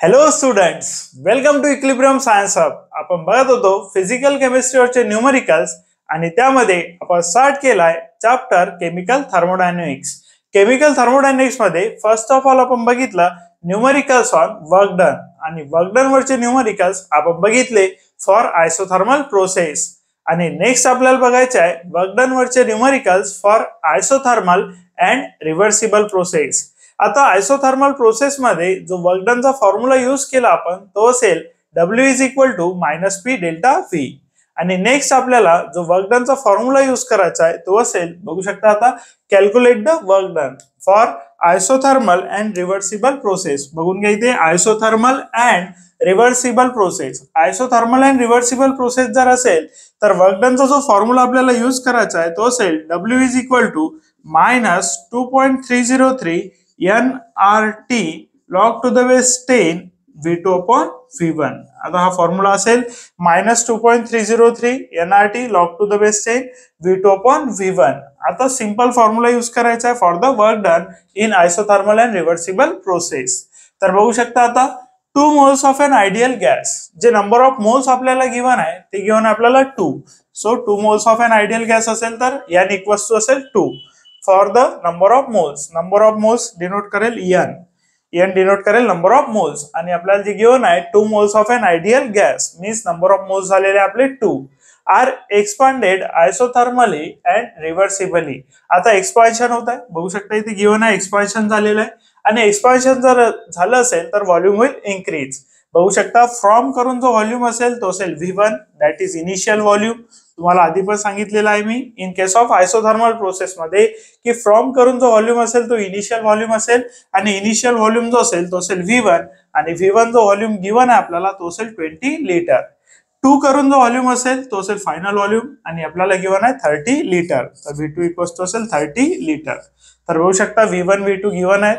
Hello students, welcome to equilibrium science hub. आपण बघत होतो फिजिकल केमिस्ट्रीवरचे न्यूमरिकल्स आणि त्यामध्ये आपण स्टार्ट केलाय chapter chemical thermodynamics. Chemical thermodynamics मध्ये फर्स्ट ऑफ ऑल आपण बघितलं न्यूमरिकल्स ऑन वर्क डन आणि वर्क डन वरचे न्यूमरिकल्स आपण बघितले फॉर आयसोथर्मल प्रोसेस. आणि नेक्स्ट आपल्याला बघायचे आहे वर्क डन वरचे numericals for isothermal and reversible process. आता आयसोथर्मल प्रोसेस मध्ये जो वर्क डनचा फॉर्म्युला यूज केला आपण तो असेल W is equal to -P delta V. आणि नेक्स्ट आपल्याला जो वर्क डनचा फॉर्म्युला यूज करायचा आहे तो असेल, बघू शकता आता, calculate the work done for isothermal and reversible process. बघून घ्या इथे isothermal and reversible process. Isothermal and reversible process जर असेल तर वर्क डनचा जो फॉर्म्युला आपल्याला यूज करायचा आहे तो असेल W is equal to -2.303 nRT log to the base 10 V2 upon V1. आता हा फॉर्म्युला असेल -2.303 nRT log to the base 10 V2 upon V1. आता सिंपल फॉर्म्युला यूज करायचा आहे for the work done in isothermal and reversible process. तर बघू शकता आता 2 moles of an ideal gas. जे नंबर ऑफ मोल्स आपल्याला गिवन आहे ते गिवन आहे आपल्याला 2. So 2 moles of an ideal gas असेल तर n इक्वल्स टू असेल 2. For the number of moles denote करेल n डिनोट करेल नंबर ऑफ मोल्स. आणि आपल्याला जे गिवन आहे 2 moles of an ideal gas means number of moles झालेले आपले 2 are expanded isothermally and reversibly. आता एक्सपान्शन होत आहे, बघू शकता इथे गिवन आहे एक्सपान्शन झालेलं आहे. आणि एक्सपान्शन जर झालं असेल तर व्हॉल्यूम होईल इन्क्रीज. बघू शकता फ्रॉम करून जो व्हॉल्यूम असेल तो असेल V1 that is initial volume. तुम्हाला आधी पण सांगितलेलं आहे मी in case of isothermal process मध्ये की फ्रॉम करून जो व्हॉल्यूम असेल तो इनिशियल व्हॉल्यूम असेल आणि इनिशियल व्हॉल्यूम जो असेल तो असेल V1 आणि V1 जो व्हॉल्यूम गिवन आहे आपल्याला तो असेल 20 लिटर. 2 करून जो व्हॉल्यूम असेल तो असेल फायनल व्हॉल्यूम आणि आपल्याला गिवन आहे 30 लिटर. तर V2 इक्वल्स टू असेल 30 लिटर. तर बघू शकता V1 V2 गिवन आहे.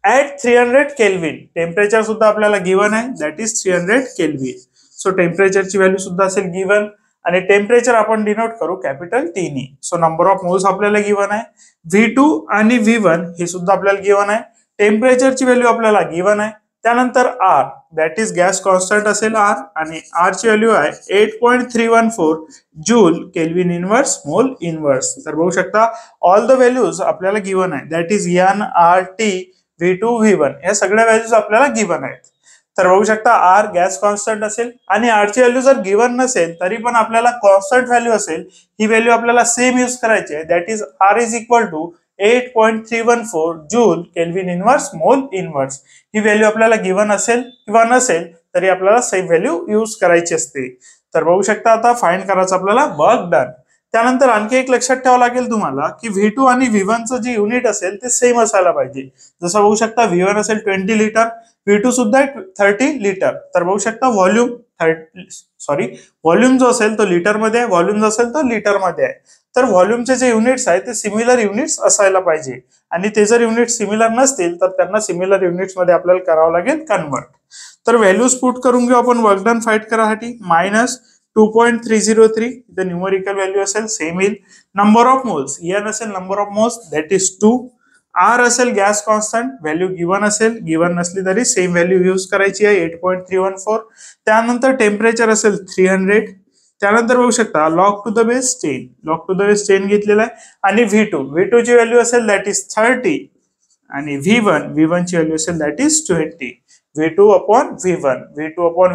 ऍट 300 केल्विन टेम्परेचर सुद्धा आपल्याला गिवन आहे दॅट इज 300 केल्विन. सो टेम्परेचरची व्हॅल्यू सुद्धा असेल गिवन आणि टेम्परेचर आपण डिनोट करू कॅपिटल T नी. सो नंबर ऑफ मोल्स आपल्याला गिवन आहे. V2 आणि V1 हे सुद्धा आपल्याला गिवन आहे. टेम्परेचरची व्हॅल्यू आपल्याला गिवन आहे. त्यानंतर R that is gas constant असेल R आणि R ची व्हॅल्यू आहे 8.314 joule kelvin inverse mole inverse. तर बघू शकता ऑल द व्हॅल्यूज आपल्याला गिवन आहे that is n R T V2 V1 या सगळ्या व्हॅल्यूज आपल्याला गिवन आहेत. तर बघू शकता R गॅस कॉन्स्टंट असेल आणि R ची व्हॅल्यू जर गिवन नसेल तरी पण आपल्याला कॉन्स्टंट व्हॅल्यू असेल ही व्हॅल्यू आपल्याला सेम यूज करायची आहे that is R is equal to 8.314 joule kelvin inverse mole inverse. ही व्हॅल्यू आपल्याला गिवन असेल किंवा नसेल तरी आपल्याला सेम व्हॅल्यू यूज करायची असते. तर बघू शकता आता फाइंड करायचं आपल्याला वर्क डन. त्यानंतर आणखी एक लक्षात ठेवावं लागेल तुम्हाला की V2 आणि V1 चं जे युनिट असेल ते सेम असायला पाहिजे. जसं बघू शकता V1 असेल 20 लिटर, V2 सुद्धा 30 लिटर. तर बघू शकता व्हॉल्यूम जो असेल तो लिटर मध्ये आहे, व्हॉल्यूम जो असेल तो लिटर मध्ये आहे. तर व्हॉल्यूमचे जे युनिट्स आहेत ते सिमिलर युनिट्स असायला पाहिजे आणि ते जर युनिट सिमिलर नसतील तर त्यांना सिमिलर युनिट्स मध्ये आपल्याला करावं लागेल कन्वर्ट. तर व्हॅल्यूज पुट करून घेऊ आपण वर्क डन फाइंड करासाठी. -2.303 द न्यूमरिकल व्हॅल्यू असेल सेम येईल. नंबर ऑफ मोल्स n असेल number of moles that is 2. R असेल गॅस कॉन्स्टंट व्हॅल्यू गिवन असेल, गिवन नसली तरी सेम व्हॅल्यू यूज करायची आहे 8.314. त्यानंतर टेम्परेचर असेल 300. त्यानंतर बघू शकता लॉग टू द बेस 10 घेतलेला आहे. आणि V2 ची व्हॅल्यू असेल दॅट इज 30 आणि V1 ची व्हॅल्यू असेल that is 20. V2 upon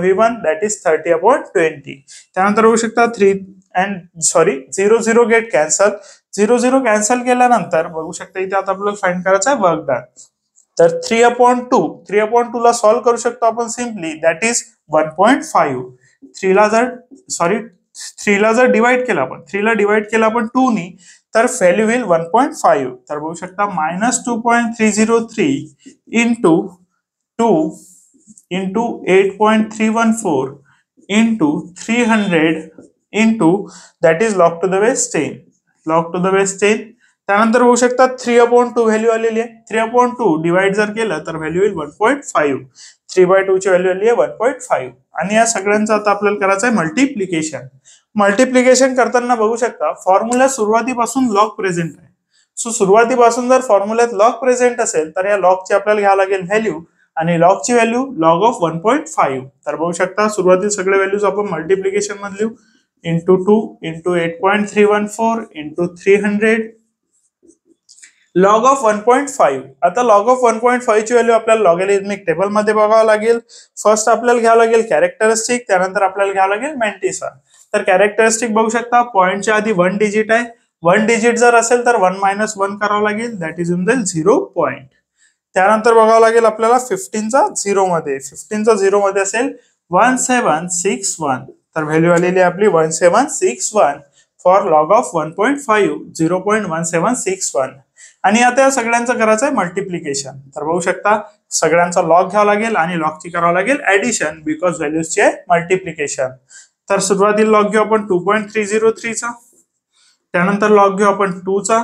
V1 that is 30 upon 20. त्यानंतर बघू शकता 0 गेट कॅन्सल. 0 कॅन्सल केल्यानंतर बघू शकता इथे आता आपल्याला फाइंड करायचं आहे वर्क डन. तर 3/2 ला सॉल्व्ह करू शकतो आपण सिम्पली दॅट इज 1.5. 3 ला जर डिवाइड केला आपण 2 नी तर व्हॅल्यू होईल 1.5. तर बघू शकता -2.303 into 2 into 8.314 into 300 into that is log to the base 10. त्यानंतर बघू शकता 3/2 व्हॅल्यू आलेली आहे. 3/2 डिवाइड जर केलं तर व्हॅल्यू येईल 1.5. 3/2 ची व्हॅल्यू आली आहे 1.5. आणि या सगळ्यांचं आता आपल्याला करायचं आहे मल्टिप्लिकेशन करताना बघू शकता फॉर्म्युला सुरुवातीपासून लॉग प्रेझेंट आहे. सो सुरुवातीपासून जर फॉर्म्युल्यात लॉग प्रेझेंट असेल तर या लॉगची आपल्याला घ्यावं लागेल व्हॅल्यू आणि लॉगची व्हॅल्यू लॉग ऑफ 1.5. तर बघू शकता सुरुवातीला सगळे व्हॅल्यूज आपण मल्टिप्लिकेशन मध्ये लिहू. Into 2 into 8.314 into 300 log of 1.5. आता लॉग ऑफ 1.5 ची व्हॅल्यू आपल्याला लॉगॅरिथमिक टेबल मध्ये बघावं लागेल. फर्स्ट आपल्याला घ्यावं लागेल कॅरेक्टरिस्टिक, त्यानंतर आपल्याला घ्यावं लागेल मॅन्टिसा. तर कॅरेक्टरिस्टिक बघू शकता पॉइंटच्या आधी 1 डिजिट आहे. 1 डिजिट जर असेल तर 1 - 1 करावं लागेल, दॅट इज येऊन जाईल 0 पॉइंट. त्यानंतर बघावं लागेल आपल्याला 15 चा 0 मध्ये. 15 चा 0 मध्ये असेल 1761. तर व्हॅल्यू आलेली आपली 1761 फॉर लॉग ऑफ 1.5 0.1761. आणि आता या सगळ्यांचं करायचं आहे मल्टिप्लिकेशन. तर बघू शकता सगळ्यांचा लॉग घ्यावा लागेल आणि लॉगची करावं लागेल ऍडिशन बिकॉज व्हॅल्यूजची आहे मल्टिप्लिकेशन. तर सुरुवातीला लॉग घेऊ आपण 2.303 चा, त्यानंतर लॉग घेऊ आपण 2 चा,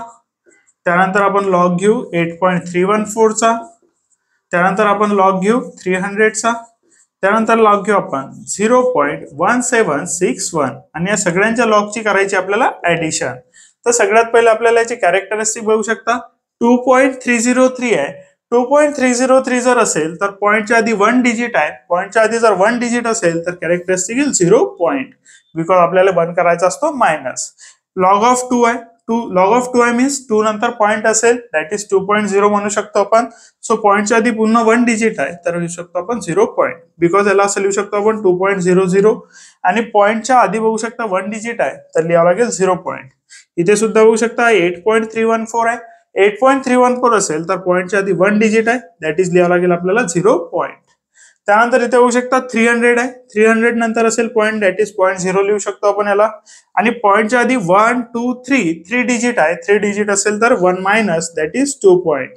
त्यानंतर आपण लॉग घेऊ 8.314 चा, त्यानंतर आपण लॉग घेऊ 300 चा, त्यानंतर लॉग घेऊ आपण 0.1761 आणि या सगळ्यांच्या लॉगची करायची आपल्याला ऍडिशन. तर सगळ्यात पहिले आपल्याला याची कॅरेक्टरिस्टिक बघू शकता 2.303 आहे. 2.303 जर असेल तर पॉइंटच्या आधी 1 डिजिट आहे. पॉइंटच्या आधी जर 1 डिजिट असेल तर कॅरेक्टरिस्टिक येईल 0 पॉइंट बिकॉज आपल्याला 1 करायचा असतो मायनस. लॉग ऑफ 2 आहे. लॉग ऑफ 2 आहे मीन्स 2 नंतर पॉइंट असेल दॅट इज 2.0 म्हणू शकतो आपण. सो पॉइंटच्या आधी पुन्हा 1 डिजिट आहे तर लिहू शकतो आपण 0 पॉइंट बिकॉज याला असं लिहू शकतो आपण 2.00 आणि पॉइंटच्या आधी बघू शकता 1 डिजिट आहे तर लिहावं लागेल 0 पॉइंट. इथे सुद्धा बघू शकता 8.314 आहे. 8.314 असेल तर पॉइंटच्या आधी 1 डिजिट आहे दॅट इज लिहावं लागेल आपल्याला 0 पॉइंट. त्यानंतर इथे बघू शकता 300 आहे. 300 नंतर असेल पॉइंट दॅट इज 0.0 लिहू शकतो आपण याला. आणि पॉइंटच्या आधी 1 2 3 डिजिट आहे. 3 डिजिट असेल तर 1 मायनस दॅट इज 2 पॉइंट.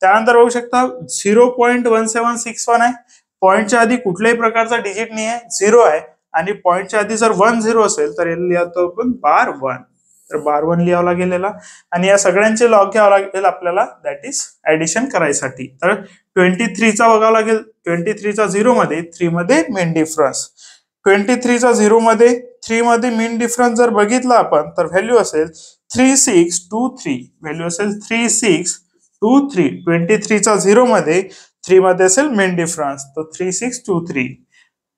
त्यानंतर बघू शकता 0.1761 आहे. पॉइंटच्या आधी कुठल्याही प्रकारचा डिजिट नाही आहे, 0 आहे. आणि पॉइंटच्या आधी जर 1 0 असेल तर याला लिहितो आपण बार 1. तर बार 1 लिहावं लागेल याला. आणि या सगळ्यांचे लॉग घ्यावं लागेल आपल्याला दॅट इज ऍडिशन करायसाठी. तर 23 चा बघावं लागेल. 23 चा 0 मध्ये 3 मध्ये मेन डिफरन्स. 23 चा 0 मध्ये 3 मध्ये मेन डिफरन्स जर बघितला आपण तर व्हॅल्यू असेल 3623. व्हॅल्यू असेल 3623. 23 चा 0 मध्ये 3 मध्ये असेल मेन डिफरन्स तो 3623.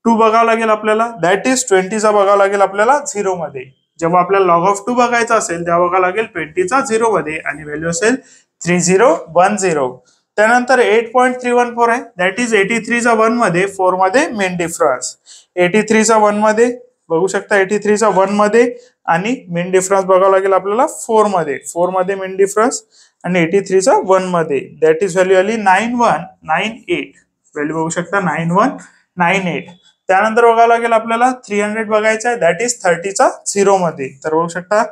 2 बघावं लागेल आपल्याला दॅट इज 20 चा बघावं लागेल आपल्याला 0 मध्ये. जेव्हा आपल्याला लॉग ऑफ 2 बघायचा असेल तेव्हा बघावं लागेल 20 चा 0 मध्ये आणि व्हॅल्यू असेल 3010. त्यानंतर 8.314 आहे दॅट इज 83 चा 1 मध्ये 4 मध्ये मेन डिफरन्स. 83 चा 1 मध्ये बघू शकता 83 चा 1 मध्ये आणि मेन डिफरन्स बघावं लागेल आपल्याला 4 मध्ये. 4 मध्ये मेन डिफरन्स आणि 83 चा 1 मध्ये दॅट इज व्हॅल्यू आली 9198. व्हॅल्यू बघू शकता 9198. त्यानंतर बघावं लागेल आपल्याला 300 बघायचं आहे दॅट इज 30 चा 0 मध्ये. तर बघू शकता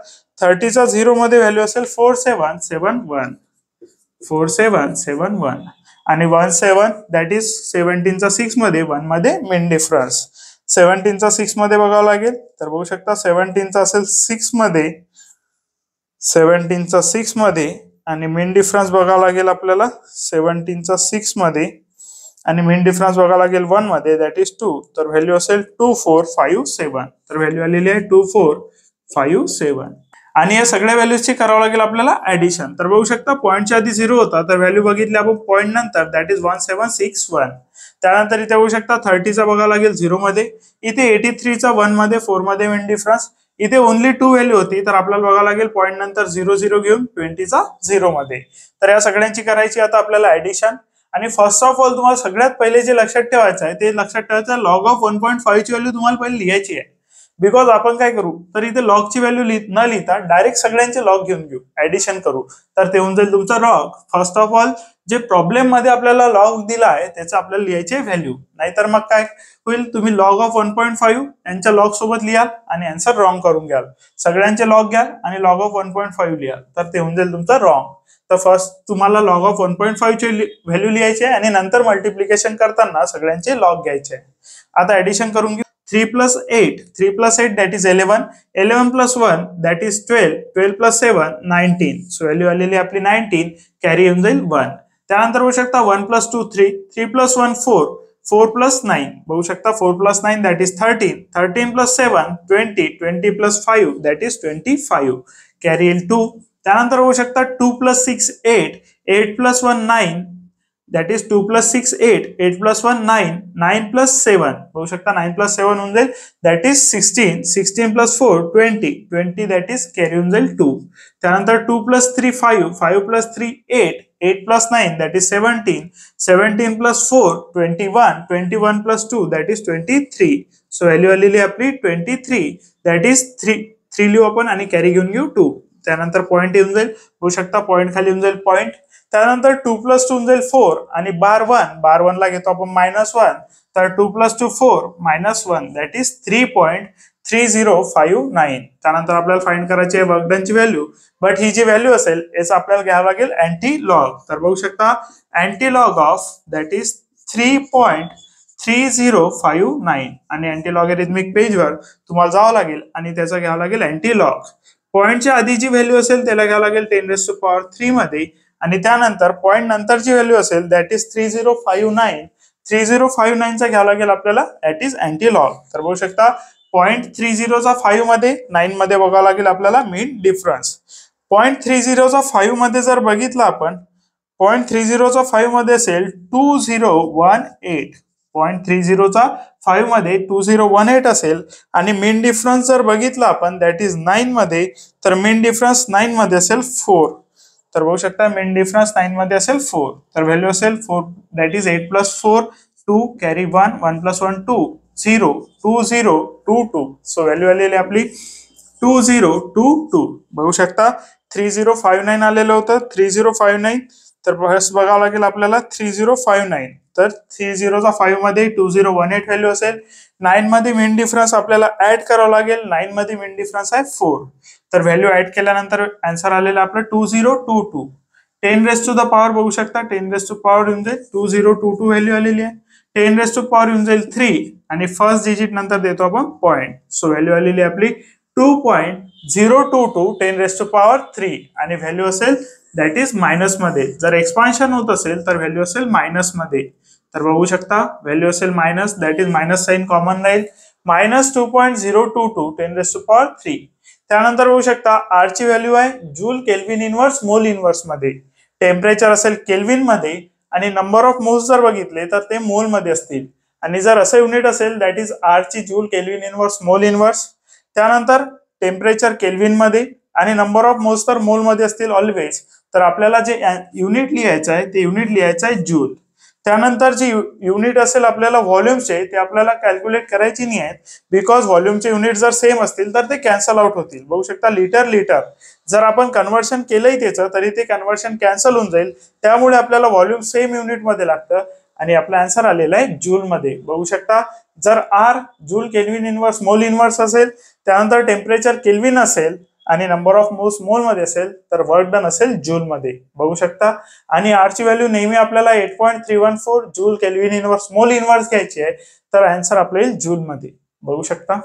30 चा 0 मध्ये व्हॅल्यू असेल 4771. 4771 आणि 17 दॅट इज 17 चा 6 मध्ये 1 मध्ये मेन डिफरन्स. 17 चा 6 मध्ये बघावं लागेल तर बघू शकता 17 चा असेल 6 मध्ये. 17 चा 6 मध्ये आणि मेन डिफरन्स बघावं लागेल आपल्याला 17 चा 6 मध्ये आणि मेन डिफरन्स बघावं लागेल 1 मध्ये दॅट इज 2. तर व्हॅल्यू असेल 2457. तर व्हॅल्यू आलेली आहे 2457. आणि या सगळ्या व्हॅल्यूजची करावं लागेल आपल्याला ऍडिशन. तर बघू शकता पॉइंटच्या आधी 0 होता तर व्हॅल्यू बघितली आपण पॉइंट नंतर दॅट इज 1761. त्यानंतर इथे बघू शकता 30 चा बघावं लागेल 0 मध्ये. इथे 83 चा 1 मध्ये 4 मध्ये मेन डिफरन्स. इथे ओनली 2 व्हॅल्यू होती तर आपल्याला बघावं लागेल पॉइंट नंतर 00 घेऊन 20 चा 0 मध्ये. तर या सगळ्यांची करायची आता आपल्याला ऍडिशन. आणि फर्स्ट ऑफ ऑल तुम्हाला सगळ्यात पहिले जे लक्षात ठेवायचं आहे ते लक्षात ठेवायचं आहे लॉग ऑफ 1.5 ची व्हॅल्यू तुम्हाला पहिले लिहायची आहे. बिकॉज आपण काय करू तर इथे लॉगची व्हॅल्यू न लिहिता डायरेक्ट सगळ्यांचे लॉग घेऊन घेऊ, ऍडिशन करू. तर ते होऊन जाईल तुमचा लॉग. फर्स्ट ऑफ ऑल जे प्रॉब्लेम मध्ये आपल्याला लॉग दिला आहे त्याचं आपल्याला लिहायचे व्हॅल्यू. नाहीतर मग काय होईल तुम्ही लॉग ऑफ 1.5 यांच्या लॉग सोबत लिहाल आणि आन्सर रॉंग करून घ्याल. सगळ्यांचे लॉग घ्याल आणि लॉग ऑफ 1.5 लिहाल तर ते होऊन जाईल तुमचं रॉंग. तर फर्स्ट तुम्हाला लॉग ऑफ 1.5 ची व्हॅल्यू लिहायची आहे आणि नंतर मल्टिप्लिकेशन करताना सगळ्यांचे लॉग घ्यायचे. आता ऍडिशन करून घेऊ. 3 plus 8 that is 11. 11 plus 1 that is 12. 12 plus 7 19. So value आलेली आपली 19 कॅरी येऊन जाईल 1. त्यानंतर बघू शकता 1 plus 2 3. 3 plus 1 4. 4 plus 9 बघू शकता 4 plus 9 that is 13. 13 plus 7 20. 20 plus 5 that is 25 carry येईल 2. त्यानंतर बघू शकता 2 plus 6 8. 8 plus 1 9. दॅट इज 2 + 6 8, 8 + 1 9, 9 + 7 बघू शकता 9 + 7 होऊन जाईल that is 16, 16 + 4 20, 20 that is carry होऊन जाईल 2. त्यानंतर 2 + 3 5, 5 + 3 8, 8 + 9 that is 17, 17 + 4 21, 21 + 2 that is 23. So value आलेली आपली 23 दॅट इज 3 लिहू आपण आणि कॅरी घेऊन घेऊ 2. त्यानंतर पॉईंट येऊन जाईल बघू शकता पॉईंट खाली येऊन जाईल पॉईंट. त्यानंतर 2 + 2 होऊन जाईल 4 आणि बार 1, बार 1 ला घेतो आपण -1 तर 2 + 2 4 -1 दॅट इज 3.3059. त्यानंतर आपल्याला फाइंड करायची आहे वर्क डनची व्हॅल्यू, बट ही जी व्हॅल्यू असेल याचा आपल्याला घ्यावं लागेल अँटी लॉग. तर बघू शकता anti log of that is 3.3059 आणि अँटी लॉगॅरिथमिक पेजवर तुम्हाला जावं लागेल आणि त्याचा घ्यावं लागेल अँटी लॉग. पॉईंटच्या आधी जी व्हॅल्यू असेल त्याला घ्यावं लागेल 10⁻³ मध्ये आणि त्यानंतर पॉईंट नंतरची व्हॅल्यू असेल दॅट इज 3059. 3059 चा घ्यावं लागेल आपल्याला दॅट इज अँटी लॉग. तर बघू शकता पॉईंट 30 मध्ये 9 मध्ये बघावं लागेल आपल्याला मीन डिफरन्स. पॉईंट 30 मध्ये जर बघितलं आपण पॉईंट 30 मध्ये असेल 2018. पॉईंट 30 मध्ये 2018 असेल आणि मीन डिफरन्स जर बघितला आपण दॅट इज 9 मध्ये तर मीन डिफरन्स 9 मध्ये असेल 4. तर बघू शकता मीन डिफरन्स 9 मध्ये असेल 4 तर व्हॅल्यू असेल 4 that is 8 + 4 2 carry 1 1 + 1 2 0 2022. So value आलेली आपली 2022. बघू शकता 3059 आलेलं होतं 3059 तर बघावं लागेल आपल्याला 3059. तर 30 मध्ये 2018 व्हॅल्यू असेल 9 मध्ये मीन डिफरन्स आपल्याला ऍड करावं लागेल 9 मध्ये मीन डिफरन्स आहे 4. तर व्हॅल्यू ऍड केल्यानंतर आन्सर आलेला आपलं 2022. 10⁻⁴ बघू शकता 10⁻⁴ येऊन जाईल 2022 व्हॅल्यू आलेली आहे. 10⁻⁴ येऊन जाईल 3 आणि फर्स्ट डिजिट नंतर देतो आपण पॉईंट. सो व्हॅल्यू आलेली आपली 2.022 10⁻³ आणि व्हॅल्यू असेल दॅट इज मायनस मध्ये. जर एक्सपान्शन होत असेल तर व्हॅल्यू असेल मायनस मध्ये. तर बघू शकता व्हॅल्यू असेल minus that is minus sign common राहील -2.022 10⁻³. त्यानंतर बघू शकता आर ची व्हॅल्यू आहे joule kelvin inverse mole inverse मध्ये. टेम्परेचर असेल केल्विन मध्ये आणि नंबर ऑफ मोल्स जर बघितले तर ते मोल मध्ये असतील आणि जर असं युनिट असेल दॅट इज आर ची joule kelvin inverse mole inverse. त्यानंतर टेम्परेचर केल्विन मध्ये आणि नंबर ऑफ मोल्स तर मोल मध्ये असतील ऑलवेज. तर आपल्याला जे युनिट लिहायचं आहे ते युनिट लिहायचं आहे जूल. त्यानंतर जे युनिट असेल आपल्याला व्हॉल्यूमचे ते आपल्याला कॅल्क्युलेट करायची नाही आहेत बिकॉज व्हॉल्यूमचे युनिट जर सेम असतील तर ते कॅन्सल आउट होतील. बघू शकता लिटर जर आपण कन्व्हर्शन केलंय त्याचं तरी ते कन्व्हर्शन कॅन्सल होऊन जाईल. त्यामुळे आपल्याला व्हॉल्यूम सेम युनिट मध्ये लागतं आणि आपला आन्सर आलेला आहे जूल मध्ये. बघू शकता जर R joule kelvin inverse mole inverse असेल त्यानंतर टेम्परेचर केल्विन असेल आणि नंबर ऑफ मोल्स मोल मध्ये असेल तर वर्क डन असेल जूल मध्ये. बघू शकता आणि आर ची व्हॅल्यू नेहमी आपल्याला 8.314 joule kelvin inverse mole inverse घ्यायची आहे तर आन्सर आपला येईल जूल मध्ये. बघू शकता.